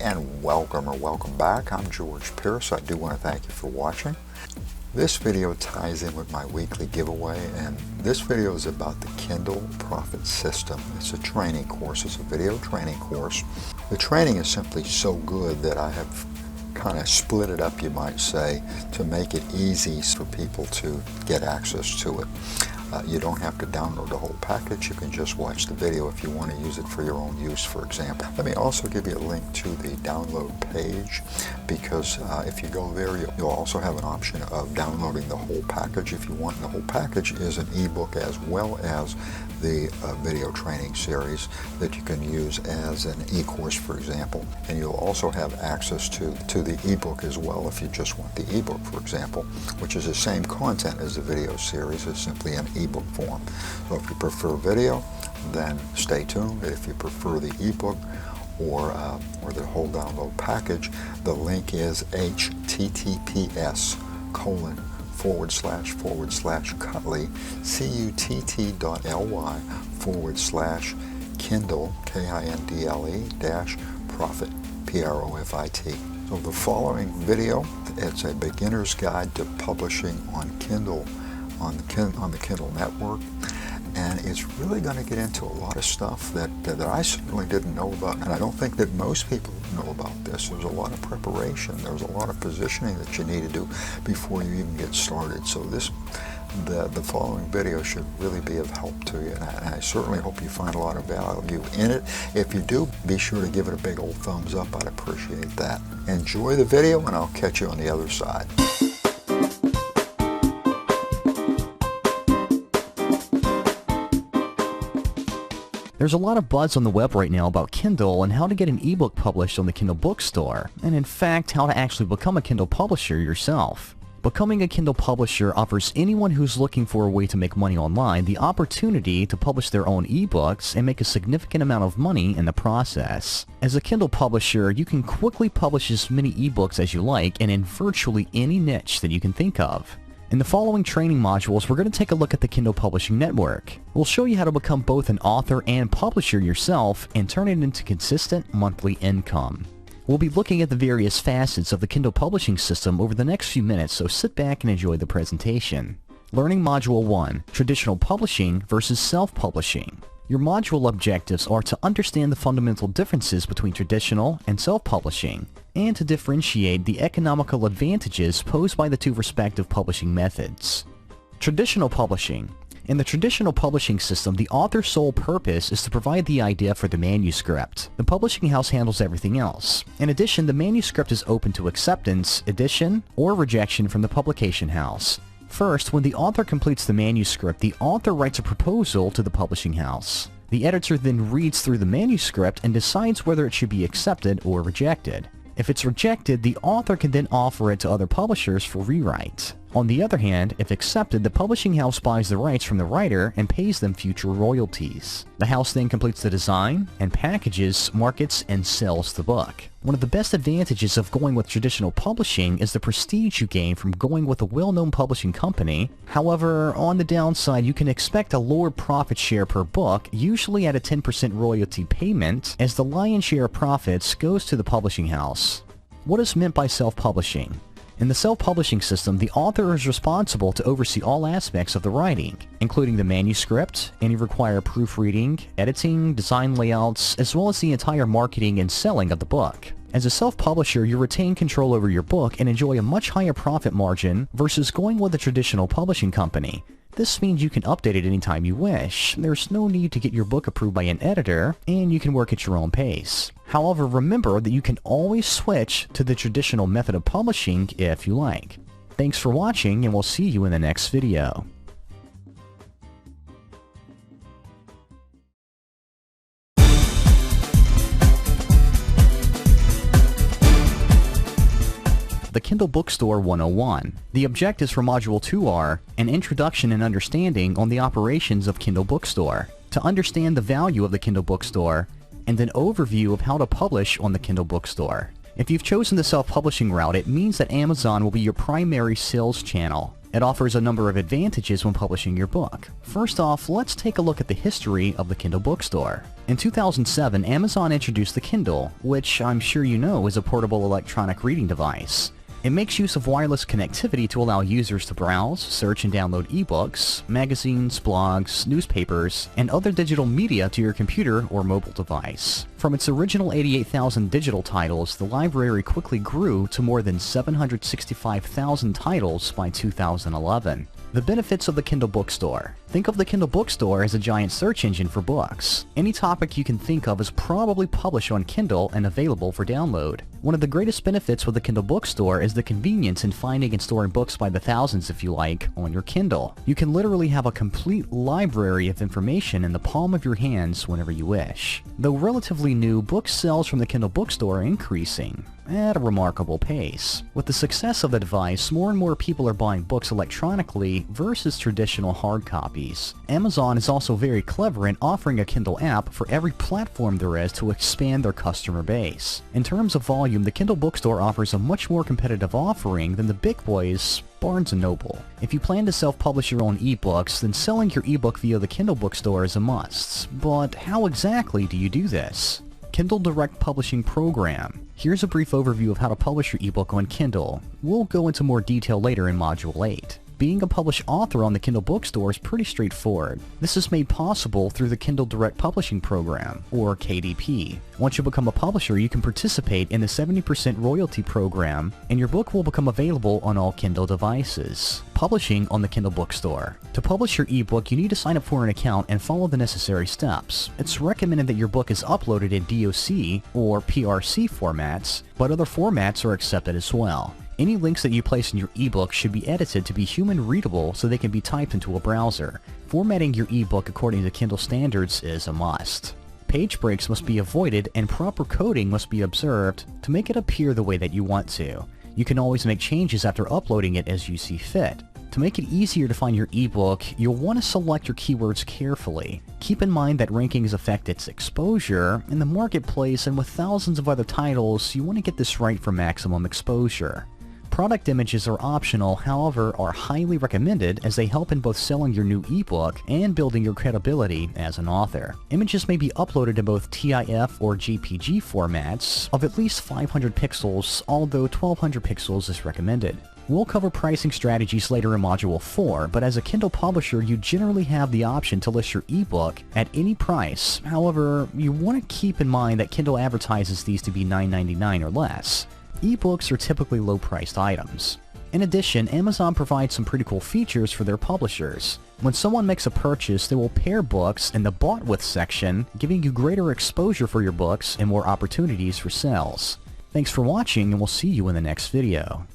and welcome or welcome back. I'm George Pierce. I do want to thank you for watching. This video ties in with my weekly giveaway, and this video is about the Kindle Profit System. It's a training course. It's a video training course. The training is simply so good that I have kind of split it up, you might say, to make it easy for people to get access to it. You don't have to download the whole package. You can just watch the video if you want to use it for your own use, for example. Let me also give you a link to the download page, because if you go there, you'll also have an option of downloading the whole package if you want. And the whole package is an ebook as well as the video training series that you can use as an e-course, for example. And you'll also have access to the ebook as well if you just want the ebook, for example, which is the same content as the video series. It's simply an ebook form. So if you prefer video, then stay tuned. If you prefer the ebook or the whole download package, the link is https://cutley, cutt.ly/Kindle, KINDLE-profit, PROFIT. So the following video, it's a beginner's guide to publishing on Kindle, on the Kindle network, and it's really going to get into a lot of stuff that I certainly didn't know about, and I don't think that most people know about this. There's a lot of preparation, there's a lot of positioning that you need to do before you even get started. So the following video should really be of help to you, and I certainly hope you find a lot of value in it. If you do, be sure to give it a big old thumbs up. I'd appreciate that. Enjoy the video, and I'll catch you on the other side. There's a lot of buzz on the web right now about Kindle and how to get an ebook published on the Kindle Bookstore, and in fact how to actually become a Kindle publisher yourself. Becoming a Kindle publisher offers anyone who's looking for a way to make money online the opportunity to publish their own ebooks and make a significant amount of money in the process. As a Kindle publisher, you can quickly publish as many ebooks as you like and in virtually any niche that you can think of. In the following training modules, we're going to take a look at the Kindle Publishing Network. We'll show you how to become both an author and publisher yourself and turn it into consistent monthly income. We'll be looking at the various facets of the Kindle Publishing system over the next few minutes, so sit back and enjoy the presentation. Learning Module 1, Traditional Publishing versus Self-Publishing. Your module objectives are to understand the fundamental differences between traditional and self-publishing, and to differentiate the economical advantages posed by the two respective publishing methods. Traditional Publishing. In the traditional publishing system, the author's sole purpose is to provide the idea for the manuscript. The publishing house handles everything else. In addition, the manuscript is open to acceptance, edition, or rejection from the publication house. First, when the author completes the manuscript, the author writes a proposal to the publishing house. The editor then reads through the manuscript and decides whether it should be accepted or rejected. If it's rejected, the author can then offer it to other publishers for rewrite. On the other hand, if accepted, the publishing house buys the rights from the writer and pays them future royalties. The house then completes the design and packages, markets, and sells the book. One of the best advantages of going with traditional publishing is the prestige you gain from going with a well-known publishing company. However, on the downside, you can expect a lower profit share per book, usually at a 10% royalty payment, as the lion's share of profits goes to the publishing house. What is meant by self-publishing? In the self-publishing system, the author is responsible to oversee all aspects of the writing, including the manuscript, any required proofreading, editing, design layouts, as well as the entire marketing and selling of the book. As a self-publisher, you retain control over your book and enjoy a much higher profit margin versus going with a traditional publishing company. This means you can update it anytime you wish. There's no need to get your book approved by an editor, and you can work at your own pace. However, remember that you can always switch to the traditional method of publishing if you like. Thanks for watching, and we'll see you in the next video. The Kindle Bookstore 101. The objectives for Module 2 are an introduction and understanding on the operations of Kindle Bookstore, to understand the value of the Kindle Bookstore, and an overview of how to publish on the Kindle Bookstore. If you've chosen the self-publishing route, it means that Amazon will be your primary sales channel. It offers a number of advantages when publishing your book. First off, let's take a look at the history of the Kindle Bookstore. In 2007, Amazon introduced the Kindle, which I'm sure you know is a portable electronic reading device. It makes use of wireless connectivity to allow users to browse, search, and download ebooks, magazines, blogs, newspapers, and other digital media to your computer or mobile device. From its original 88,000 digital titles, the library quickly grew to more than 765,000 titles by 2011. The benefits of the Kindle Bookstore. Think of the Kindle Bookstore as a giant search engine for books. Any topic you can think of is probably published on Kindle and available for download. One of the greatest benefits with the Kindle Bookstore is the convenience in finding and storing books by the thousands, if you like, on your Kindle. You can literally have a complete library of information in the palm of your hands whenever you wish. Though relatively new, book sales from the Kindle Bookstore are increasing at a remarkable pace. With the success of the device, more and more people are buying books electronically versus traditional hard copies. Amazon is also very clever in offering a Kindle app for every platform there is to expand their customer base. In terms of volume, the Kindle Bookstore offers a much more competitive offering than the big boys, Barnes & Noble. If you plan to self-publish your own ebooks, then selling your ebook via the Kindle Bookstore is a must. But how exactly do you do this? Kindle Direct Publishing Program. Here's a brief overview of how to publish your ebook on Kindle. We'll go into more detail later in Module 8. Being a published author on the Kindle Bookstore is pretty straightforward. This is made possible through the Kindle Direct Publishing Program, or KDP. Once you become a publisher, you can participate in the 70% royalty program, and your book will become available on all Kindle devices. Publishing on the Kindle Bookstore. To publish your ebook, you need to sign up for an account and follow the necessary steps. It's recommended that your book is uploaded in DOC or PRC formats, but other formats are accepted as well. Any links that you place in your ebook should be edited to be human readable so they can be typed into a browser. Formatting your ebook according to Kindle standards is a must. Page breaks must be avoided and proper coding must be observed to make it appear the way that you want to. You can always make changes after uploading it as you see fit. To make it easier to find your ebook, you'll want to select your keywords carefully. Keep in mind that rankings affect its exposure in the marketplace, and with thousands of other titles, you want to get this right for maximum exposure. Product images are optional, however, are highly recommended as they help in both selling your new ebook and building your credibility as an author. Images may be uploaded in both TIF or JPG formats of at least 500 pixels, although 1200 pixels is recommended. We'll cover pricing strategies later in Module 4, but as a Kindle publisher, you generally have the option to list your ebook at any price. However, you want to keep in mind that Kindle advertises these to be $9.99 or less. Ebooks are typically low-priced items. In addition, Amazon provides some pretty cool features for their publishers. When someone makes a purchase, they will pair books in the Bought With section, giving you greater exposure for your books and more opportunities for sales. Thanks for watching, and we'll see you in the next video.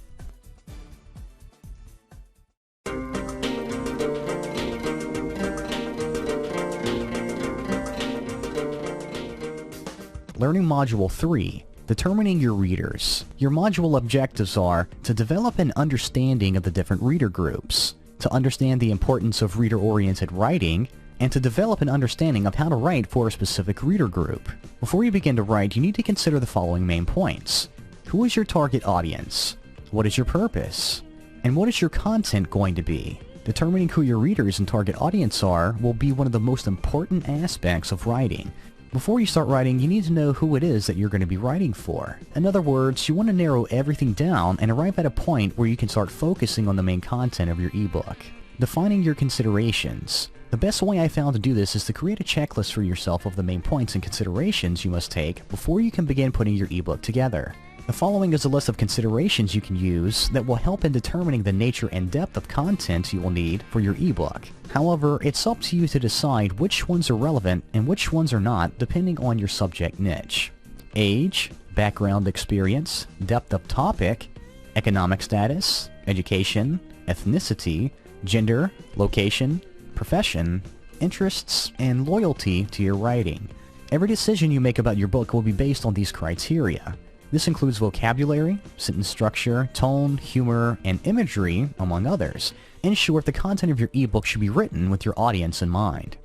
Learning Module 3. Determining your readers. Your module objectives are to develop an understanding of the different reader groups, to understand the importance of reader-oriented writing, and to develop an understanding of how to write for a specific reader group. Before you begin to write, you need to consider the following main points. Who is your target audience? What is your purpose? And what is your content going to be? Determining who your readers and target audience are will be one of the most important aspects of writing. Before you start writing, you need to know who it is that you're going to be writing for. In other words, you want to narrow everything down and arrive at a point where you can start focusing on the main content of your ebook. Defining your considerations. The best way I found to do this is to create a checklist for yourself of the main points and considerations you must take before you can begin putting your ebook together. The following is a list of considerations you can use that will help in determining the nature and depth of content you will need for your ebook. However, it's up to you to decide which ones are relevant and which ones are not, depending on your subject niche. Age, background experience, depth of topic, economic status, education, ethnicity, gender, location, profession, interests, and loyalty to your writing. Every decision you make about your book will be based on these criteria. This includes vocabulary, sentence structure, tone, humor, and imagery, among others. In short, the content of your ebook should be written with your audience in mind.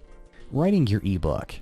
Writing your ebook.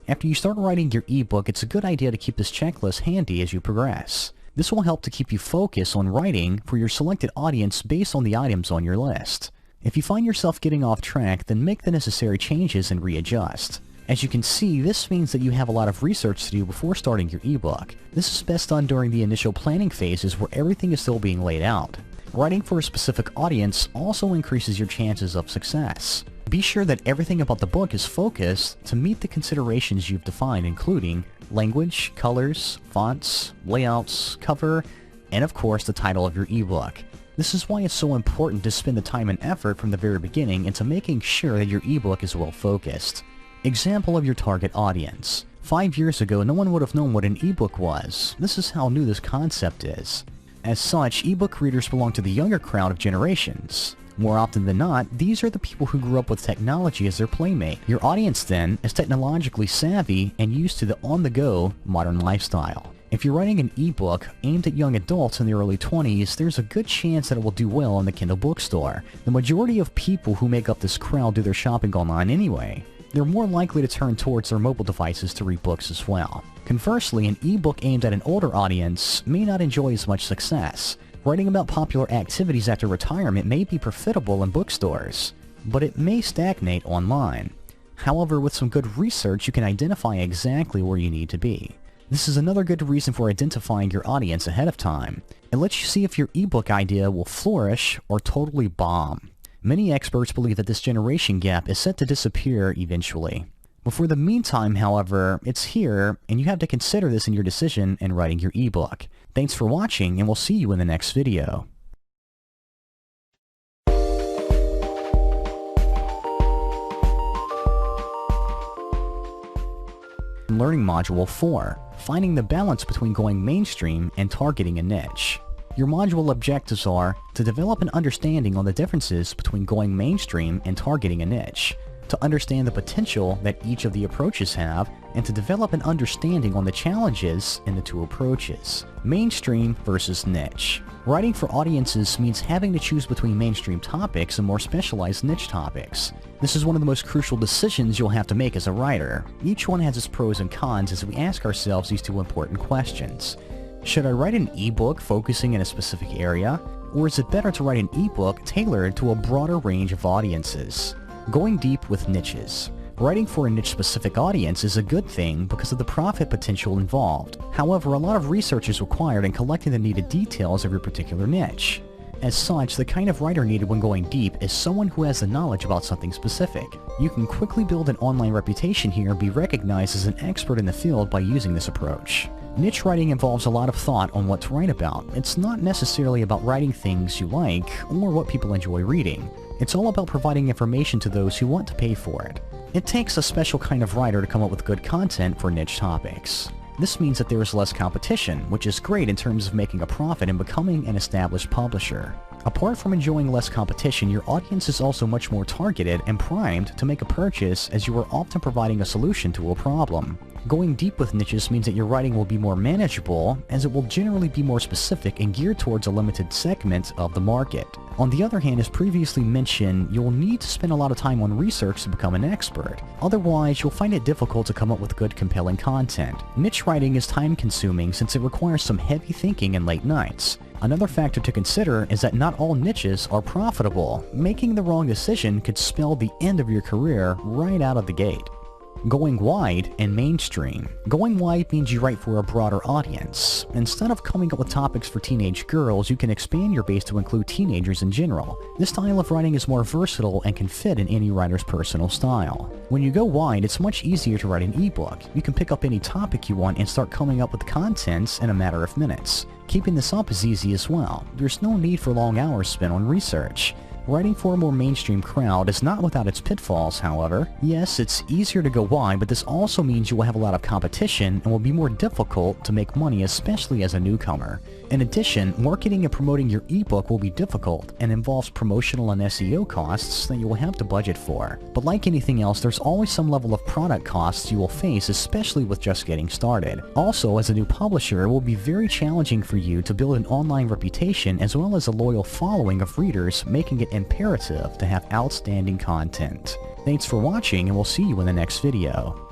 After you start writing your ebook, it's a good idea to keep this checklist handy as you progress. This will help to keep you focused on writing for your selected audience based on the items on your list. If you find yourself getting off track, then make the necessary changes and readjust. As you can see, this means that you have a lot of research to do before starting your ebook. This is best done during the initial planning phases where everything is still being laid out. Writing for a specific audience also increases your chances of success. Be sure that everything about the book is focused to meet the considerations you've defined, including language, colors, fonts, layouts, cover, and of course the title of your ebook. This is why it's so important to spend the time and effort from the very beginning into making sure that your ebook is well focused. Example of your target audience. 5 years ago, no one would have known what an ebook was. This is how new this concept is. As such, ebook readers belong to the younger crowd of generations. More often than not, these are the people who grew up with technology as their playmate. Your audience, then, is technologically savvy and used to the on-the-go modern lifestyle. If you're writing an ebook aimed at young adults in the early 20s, there's a good chance that it will do well in the Kindle Bookstore. The majority of people who make up this crowd do their shopping online anyway. They're more likely to turn towards their mobile devices to read books as well. Conversely, an ebook aimed at an older audience may not enjoy as much success. Writing about popular activities after retirement may be profitable in bookstores, but it may stagnate online. However, with some good research, you can identify exactly where you need to be. This is another good reason for identifying your audience ahead of time. It lets you see if your ebook idea will flourish or totally bomb. Many experts believe that this generation gap is set to disappear eventually. But for the meantime, however, it's here, and you have to consider this in your decision in writing your ebook. Thanks for watching, and we'll see you in the next video. Learning Module 4, Finding the Balance Between Going Mainstream and Targeting a Niche. Your module objectives are to develop an understanding on the differences between going mainstream and targeting a niche, to understand the potential that each of the approaches have, and to develop an understanding on the challenges in the two approaches. Mainstream versus niche. Writing for audiences means having to choose between mainstream topics and more specialized niche topics. This is one of the most crucial decisions you'll have to make as a writer. Each one has its pros and cons as we ask ourselves these two important questions. Should I write an ebook focusing in a specific area, or is it better to write an ebook tailored to a broader range of audiences? Going deep with niches. Writing for a niche-specific audience is a good thing because of the profit potential involved. However, a lot of research is required in collecting the needed details of your particular niche. As such, the kind of writer needed when going deep is someone who has the knowledge about something specific. You can quickly build an online reputation here and be recognized as an expert in the field by using this approach. Niche writing involves a lot of thought on what to write about. It's not necessarily about writing things you like or what people enjoy reading. It's all about providing information to those who want to pay for it. It takes a special kind of writer to come up with good content for niche topics. This means that there is less competition, which is great in terms of making a profit and becoming an established publisher. Apart from enjoying less competition, your audience is also much more targeted and primed to make a purchase, as you are often providing a solution to a problem. Going deep with niches means that your writing will be more manageable, as it will generally be more specific and geared towards a limited segment of the market. On the other hand, as previously mentioned, you'll need to spend a lot of time on research to become an expert. Otherwise, you'll find it difficult to come up with good, compelling content. Niche writing is time-consuming since it requires some heavy thinking and late nights. Another factor to consider is that not all niches are profitable. Making the wrong decision could spell the end of your career right out of the gate. Going wide and mainstream. Going wide means you write for a broader audience. Instead of coming up with topics for teenage girls, you can expand your base to include teenagers in general. This style of writing is more versatile and can fit in any writer's personal style. When you go wide, it's much easier to write an ebook. You can pick up any topic you want and start coming up with contents in a matter of minutes. Keeping this up is easy as well. There's no need for long hours spent on research. Writing for a more mainstream crowd is not without its pitfalls, however. Yes, it's easier to go wide, but this also means you will have a lot of competition and will be more difficult to make money, especially as a newcomer. In addition, marketing and promoting your ebook will be difficult and involves promotional and SEO costs that you will have to budget for. But like anything else, there's always some level of product costs you will face, especially with just getting started. Also, as a new publisher, it will be very challenging for you to build an online reputation as well as a loyal following of readers, making it imperative to have outstanding content. Thanks for watching, and we'll see you in the next video.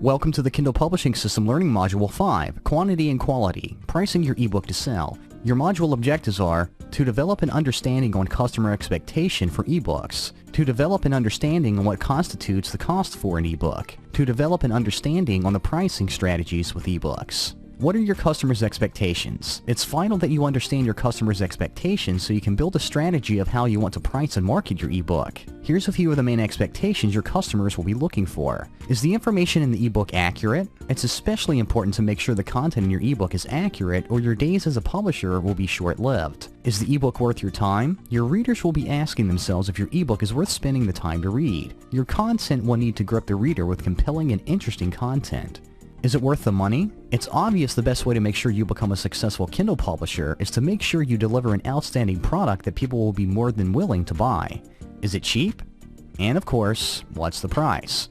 Welcome to the Kindle Publishing System Learning Module 5, Quantity and Quality, Pricing Your Ebook to Sell. Your module objectives are to develop an understanding on customer expectation for ebooks, to develop an understanding on what constitutes the cost for an ebook, to develop an understanding on the pricing strategies with ebooks. What are your customers' expectations? It's vital that you understand your customers' expectations so you can build a strategy of how you want to price and market your ebook. Here's a few of the main expectations your customers will be looking for. Is the information in the ebook accurate? It's especially important to make sure the content in your ebook is accurate or your days as a publisher will be short-lived. Is the ebook worth your time? Your readers will be asking themselves if your ebook is worth spending the time to read. Your content will need to grip the reader with compelling and interesting content. Is it worth the money? It's obvious the best way to make sure you become a successful Kindle publisher is to make sure you deliver an outstanding product that people will be more than willing to buy. Is it cheap? And of course, what's the price?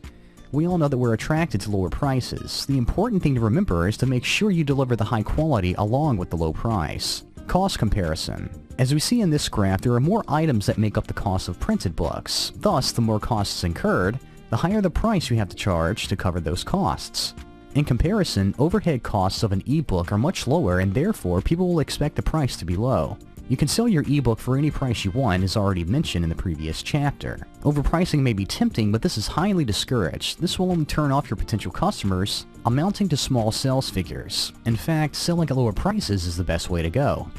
We all know that we're attracted to lower prices. The important thing to remember is to make sure you deliver the high quality along with the low price. Cost comparison. As we see in this graph, there are more items that make up the cost of printed books. Thus, the more costs incurred, the higher the price you have to charge to cover those costs. In comparison, overhead costs of an ebook are much lower and therefore people will expect the price to be low. You can sell your ebook for any price you want, as already mentioned in the previous chapter. Overpricing may be tempting, but this is highly discouraged. This will only turn off your potential customers, amounting to small sales figures. In fact, selling at lower prices is the best way to go.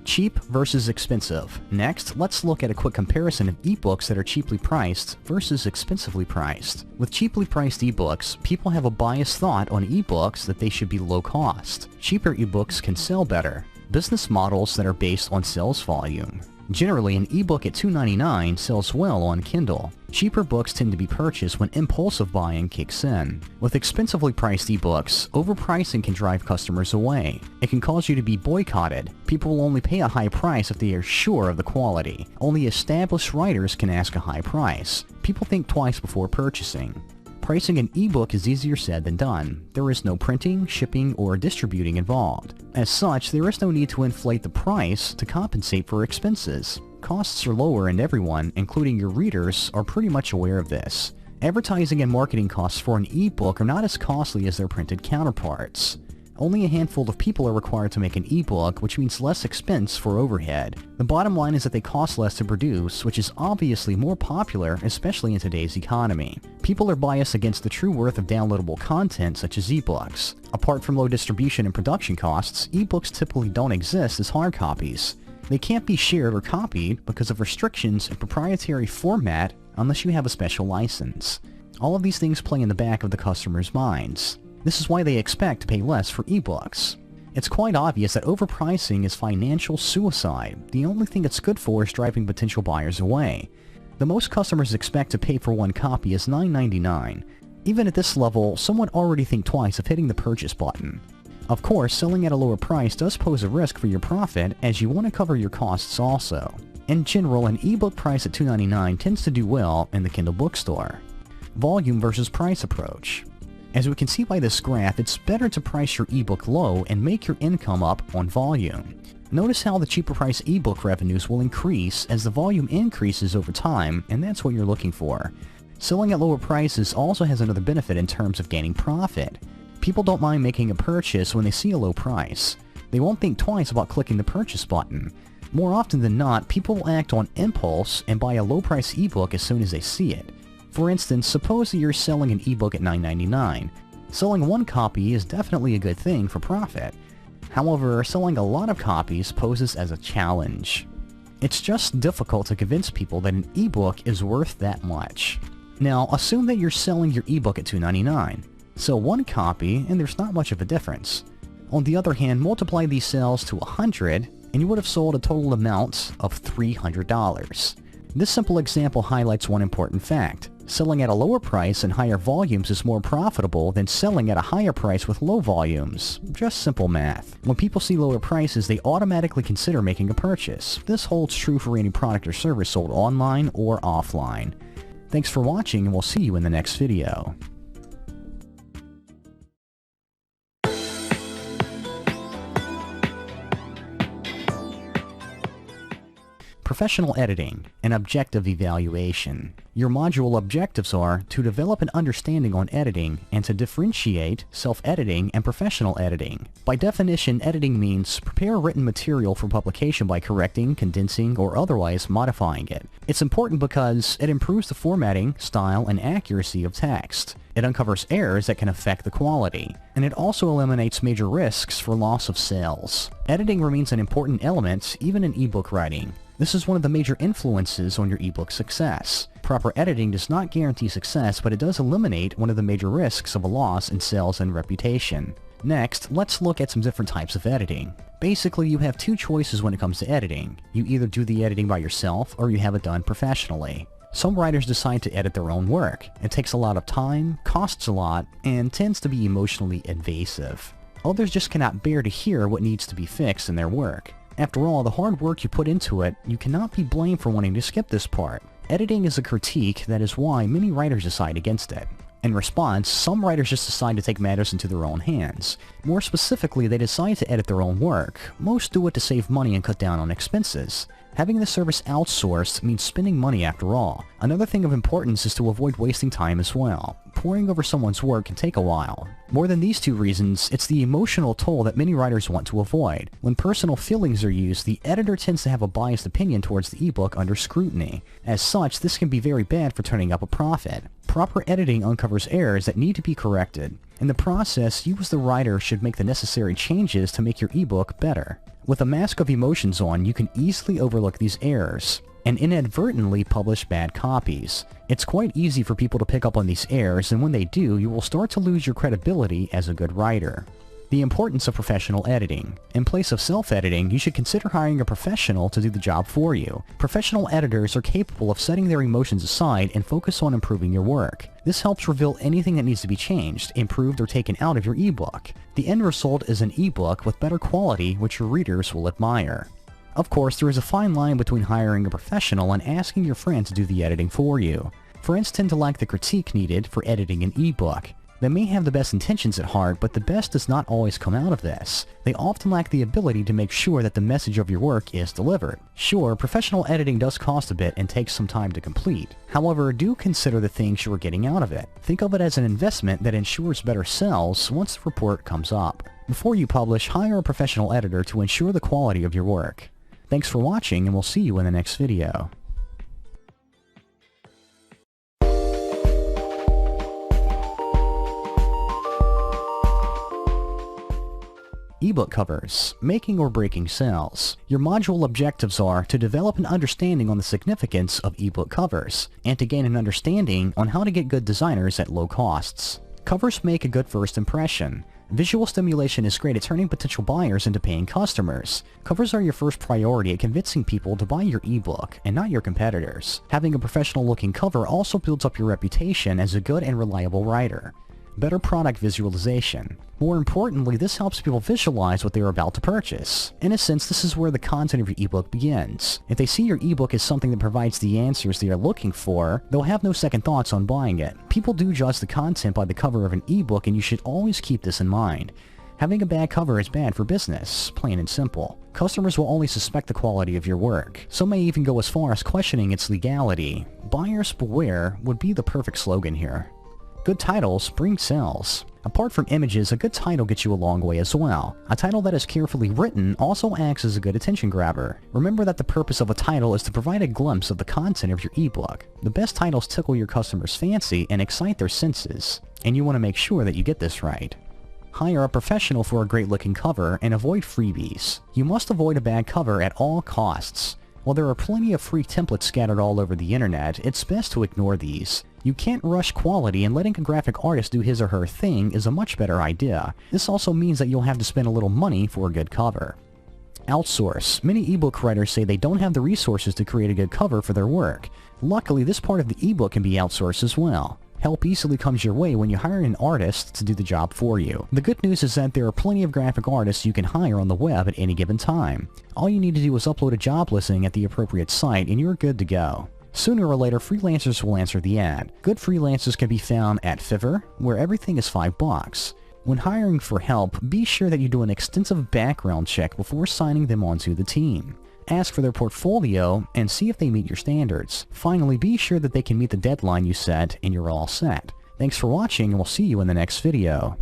Cheap versus expensive. Next, let's look at a quick comparison of ebooks that are cheaply priced versus expensively priced. With cheaply priced ebooks, people have a biased thought on ebooks that they should be low cost. Cheaper ebooks can sell better. Business models that are based on sales volume. Generally, an ebook at $2.99 sells well on Kindle. Cheaper books tend to be purchased when impulsive buying kicks in. With expensively priced ebooks, overpricing can drive customers away. It can cause you to be boycotted. People will only pay a high price if they are sure of the quality. Only established writers can ask a high price. People think twice before purchasing. Pricing an ebook is easier said than done. There is no printing, shipping, or distributing involved. As such, there is no need to inflate the price to compensate for expenses. Costs are lower and everyone, including your readers, are pretty much aware of this. Advertising and marketing costs for an ebook are not as costly as their printed counterparts. Only a handful of people are required to make an ebook, which means less expense for overhead. The bottom line is that they cost less to produce, which is obviously more popular, especially in today's economy. People are biased against the true worth of downloadable content such as ebooks. Apart from low distribution and production costs, ebooks typically don't exist as hard copies. They can't be shared or copied because of restrictions and proprietary format unless you have a special license. All of these things play in the back of the customer's minds. This is why they expect to pay less for ebooks. It's quite obvious that overpricing is financial suicide. The only thing it's good for is driving potential buyers away. The most customers expect to pay for one copy is $9.99. Even at this level, some would already think twice of hitting the purchase button. Of course, selling at a lower price does pose a risk for your profit, as you want to cover your costs also. In general, an ebook price at $2.99 tends to do well in the Kindle Bookstore. Volume versus price approach. As we can see by this graph, it's better to price your ebook low and make your income up on volume. Notice how the cheaper price ebook revenues will increase as the volume increases over time, and that's what you're looking for. Selling at lower prices also has another benefit in terms of gaining profit. People don't mind making a purchase when they see a low price. They won't think twice about clicking the purchase button. More often than not, people will act on impulse and buy a low price ebook as soon as they see it. For instance, suppose that you're selling an ebook at $9.99. Selling one copy is definitely a good thing for profit. However, selling a lot of copies poses as a challenge. It's just difficult to convince people that an ebook is worth that much. Now, assume that you're selling your ebook at $2.99. Sell one copy, and there's not much of a difference. On the other hand, multiply these sales to 100, and you would have sold a total amount of $300. This simple example highlights one important fact. Selling at a lower price and higher volumes is more profitable than selling at a higher price with low volumes. Just simple math. When people see lower prices, they automatically consider making a purchase. This holds true for any product or service sold online or offline. Thanks for watching, and we'll see you in the next video. Professional editing, an objective evaluation. Your module objectives are to develop an understanding on editing and to differentiate self-editing and professional editing. By definition, editing means prepare written material for publication by correcting, condensing, or otherwise modifying it. It's important because it improves the formatting, style, and accuracy of text. It uncovers errors that can affect the quality, and it also eliminates major risks for loss of sales. Editing remains an important element even in ebook writing. This is one of the major influences on your ebook success. Proper editing does not guarantee success, but it does eliminate one of the major risks of a loss in sales and reputation. Next, let's look at some different types of editing. Basically, you have two choices when it comes to editing. You either do the editing by yourself or you have it done professionally. Some writers decide to edit their own work. It takes a lot of time, costs a lot, and tends to be emotionally invasive. Others just cannot bear to hear what needs to be fixed in their work. After all the hard work you put into it, you cannot be blamed for wanting to skip this part. Editing is a critique, that is why many writers decide against it. In response, some writers just decide to take matters into their own hands. More specifically, they decide to edit their own work. Most do it to save money and cut down on expenses. Having the service outsourced means spending money after all. Another thing of importance is to avoid wasting time as well. Poring over someone's work can take a while. More than these two reasons, it's the emotional toll that many writers want to avoid. When personal feelings are used, the editor tends to have a biased opinion towards the ebook under scrutiny. As such, this can be very bad for turning up a profit. Proper editing uncovers errors that need to be corrected. In the process, you as the writer should make the necessary changes to make your ebook better. With a mask of emotions on, you can easily overlook these errors and inadvertently publish bad copies. It's quite easy for people to pick up on these errors, and when they do, you will start to lose your credibility as a good writer. The importance of professional editing. In place of self-editing, you should consider hiring a professional to do the job for you. Professional editors are capable of setting their emotions aside and focus on improving your work. This helps reveal anything that needs to be changed, improved, or taken out of your ebook. The end result is an ebook with better quality which your readers will admire. Of course, there is a fine line between hiring a professional and asking your friend to do the editing for you. Friends tend to lack the critique needed for editing an ebook. They may have the best intentions at heart, but the best does not always come out of this. They often lack the ability to make sure that the message of your work is delivered. Sure, professional editing does cost a bit and takes some time to complete. However, do consider the things you are getting out of it. Think of it as an investment that ensures better sales once the report comes up. Before you publish, hire a professional editor to ensure the quality of your work. Thanks for watching, and we'll see you in the next video. Ebook covers, making or breaking sales. Your module objectives are to develop an understanding on the significance of ebook covers, and to gain an understanding on how to get good designers at low costs. Covers make a good first impression. Visual stimulation is great at turning potential buyers into paying customers. Covers are your first priority at convincing people to buy your ebook, and not your competitors. Having a professional-looking cover also builds up your reputation as a good and reliable writer. Better product visualization. More importantly, this helps people visualize what they are about to purchase. In a sense, this is where the content of your ebook begins. If they see your ebook as something that provides the answers they are looking for, they'll have no second thoughts on buying it. People do judge the content by the cover of an ebook, and you should always keep this in mind. Having a bad cover is bad for business, plain and simple. Customers will only suspect the quality of your work. Some may even go as far as questioning its legality. Buyers beware would be the perfect slogan here. Good titles bring sales. Apart from images, a good title gets you a long way as well. A title that is carefully written also acts as a good attention grabber. Remember that the purpose of a title is to provide a glimpse of the content of your ebook. The best titles tickle your customers' fancy and excite their senses, and you want to make sure that you get this right. Hire a professional for a great-looking cover and avoid freebies. You must avoid a bad cover at all costs. While there are plenty of free templates scattered all over the internet, it's best to ignore these. You can't rush quality, and letting a graphic artist do his or her thing is a much better idea. This also means that you'll have to spend a little money for a good cover. Outsource. Many ebook writers say they don't have the resources to create a good cover for their work. Luckily, this part of the ebook can be outsourced as well. Help easily comes your way when you hire an artist to do the job for you. The good news is that there are plenty of graphic artists you can hire on the web at any given time. All you need to do is upload a job listing at the appropriate site and you're good to go. Sooner or later, freelancers will answer the ad. Good freelancers can be found at Fiverr, where everything is $5. When hiring for help, be sure that you do an extensive background check before signing them onto the team. Ask for their portfolio and see if they meet your standards. Finally, be sure that they can meet the deadline you set and you're all set. Thanks for watching, and we'll see you in the next video.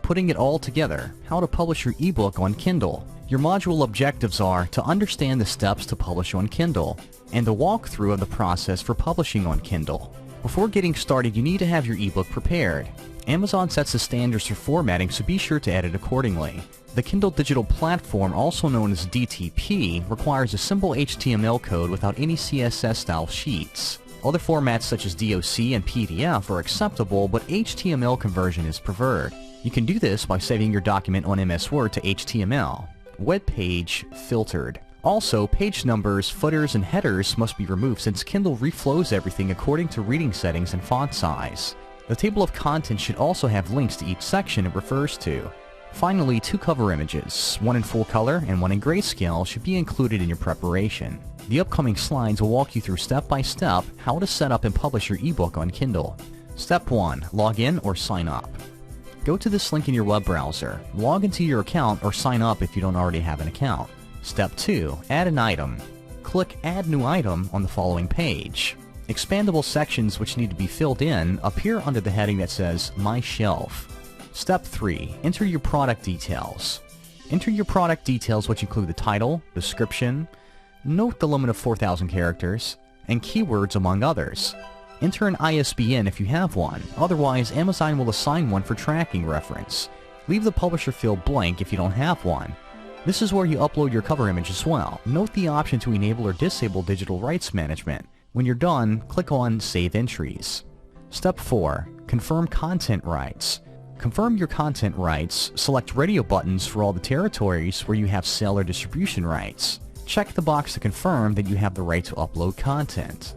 Putting it all together, how to publish your ebook on Kindle. Your module objectives are to understand the steps to publish on Kindle, and a walkthrough of the process for publishing on Kindle. Before getting started, you need to have your ebook prepared. Amazon sets the standards for formatting, so be sure to edit accordingly. The Kindle digital platform, also known as DTP, requires a simple HTML code without any CSS-style sheets. Other formats such as DOC and PDF are acceptable, but HTML conversion is preferred. You can do this by saving your document on MS Word to HTML. Web page filtered. Also, page numbers, footers, and headers must be removed since Kindle reflows everything according to reading settings and font size. The table of contents should also have links to each section it refers to. Finally, 2 cover images, one in full color and one in grayscale, should be included in your preparation. The upcoming slides will walk you through step by step how to set up and publish your ebook on Kindle. Step 1. Log in or sign up. Go to this link in your web browser. Log into your account or sign up if you don't already have an account. Step 2. Add an item. Click Add New Item on the following page. Expandable sections which need to be filled in appear under the heading that says My Shelf. Step 3. Enter your product details. Enter your product details, which include the title, description, note the limit of 4,000 characters, and keywords among others. Enter an ISBN if you have one, otherwise Amazon will assign one for tracking reference. Leave the publisher field blank if you don't have one. This is where you upload your cover image as well. Note the option to enable or disable digital rights management. When you're done, click on Save Entries. Step 4. Confirm content rights. Confirm your content rights. Select radio buttons for all the territories where you have sale or distribution rights. Check the box to confirm that you have the right to upload content.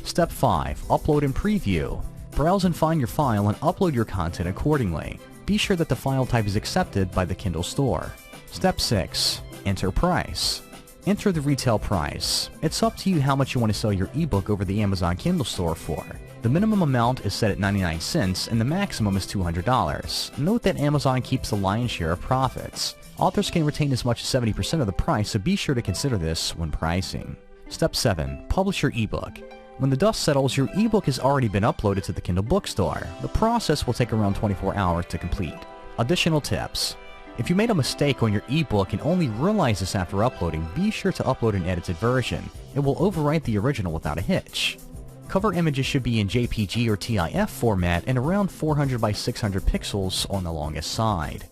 Step 5. Upload and preview. Browse and find your file and upload your content accordingly. Be sure that the file type is accepted by the Kindle store. Step 6. Enter price. Enter the retail price. It's up to you how much you want to sell your ebook over the Amazon Kindle store for. The minimum amount is set at 99 cents and the maximum is $200. Note that Amazon keeps the lion's share of profits. Authors can retain as much as 70% of the price, so be sure to consider this when pricing. Step 7. Publish your ebook. When the dust settles, your ebook has already been uploaded to the Kindle Bookstore. The process will take around 24 hours to complete. Additional tips. If you made a mistake on your ebook and only realize this after uploading, be sure to upload an edited version. It will overwrite the original without a hitch. Cover images should be in JPG or TIF format and around 400 by 600 pixels on the longest side.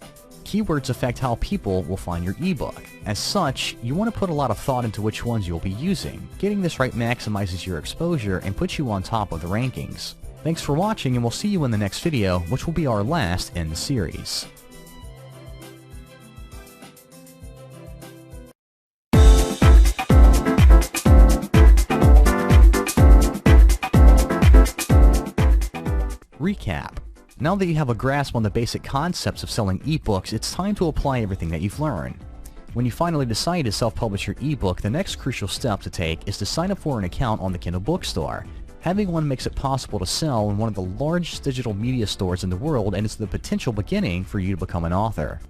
Keywords affect how people will find your ebook. As such, you want to put a lot of thought into which ones you'll be using. Getting this right maximizes your exposure and puts you on top of the rankings. Thanks for watching, and we'll see you in the next video, which will be our last in the series. Recap. Now that you have a grasp on the basic concepts of selling ebooks, it's time to apply everything that you've learned. When you finally decide to self-publish your ebook, the next crucial step to take is to sign up for an account on the Kindle Bookstore. Having one makes it possible to sell in one of the largest digital media stores in the world, and it's the potential beginning for you to become an author.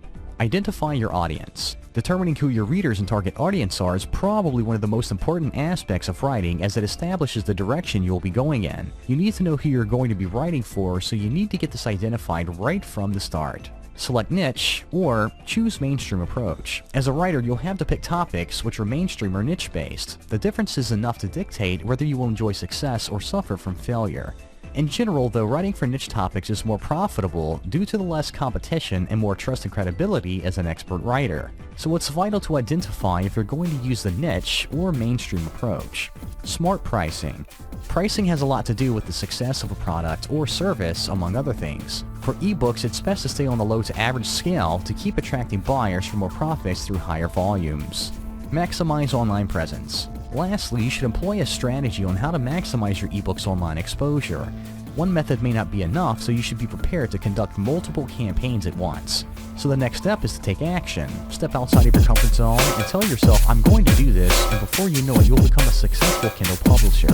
Identify your audience. Determining who your readers and target audience are is probably one of the most important aspects of writing, as it establishes the direction you'll be going in. You need to know who you're going to be writing for, so you need to get this identified right from the start. Select niche, or choose mainstream approach. As a writer, you'll have to pick topics which are mainstream or niche-based. The difference is enough to dictate whether you will enjoy success or suffer from failure. In general, though, writing for niche topics is more profitable due to the less competition and more trust and credibility as an expert writer. So it's vital to identify if you're going to use the niche or mainstream approach. Smart pricing. Pricing has a lot to do with the success of a product or service, among other things. For ebooks, it's best to stay on the low to average scale to keep attracting buyers for more profits through higher volumes. Maximize online presence. Lastly, you should employ a strategy on how to maximize your ebook's online exposure. One method may not be enough, so you should be prepared to conduct multiple campaigns at once. So the next step is to take action. Step outside of your comfort zone and tell yourself, I'm going to do this, and before you know it, you'll become a successful Kindle publisher.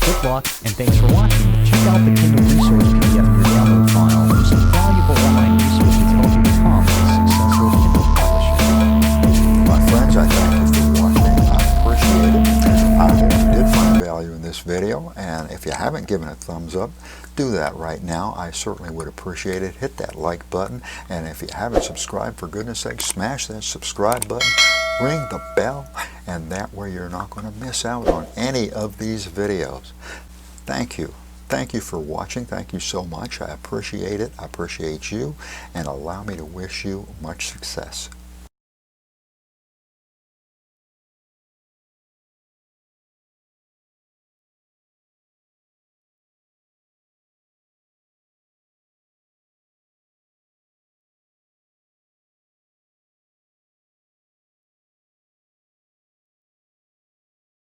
Good luck, and thanks for watching. Check out the Kindle Resource PDF in your download file for some valuable online resources to help you become a successful Kindle publisher. My friends, I thank you for watching. I appreciate it. I hope you did find value in this video, and if you haven't given a thumbs up, do that right now. I certainly would appreciate it. Hit that like button, and if you haven't subscribed, for goodness sake, smash that subscribe button, ring the bell, and that way you're not going to miss out on any of these videos. Thank you. Thank you for watching. Thank you so much. I appreciate it. I appreciate you, and allow me to wish you much success.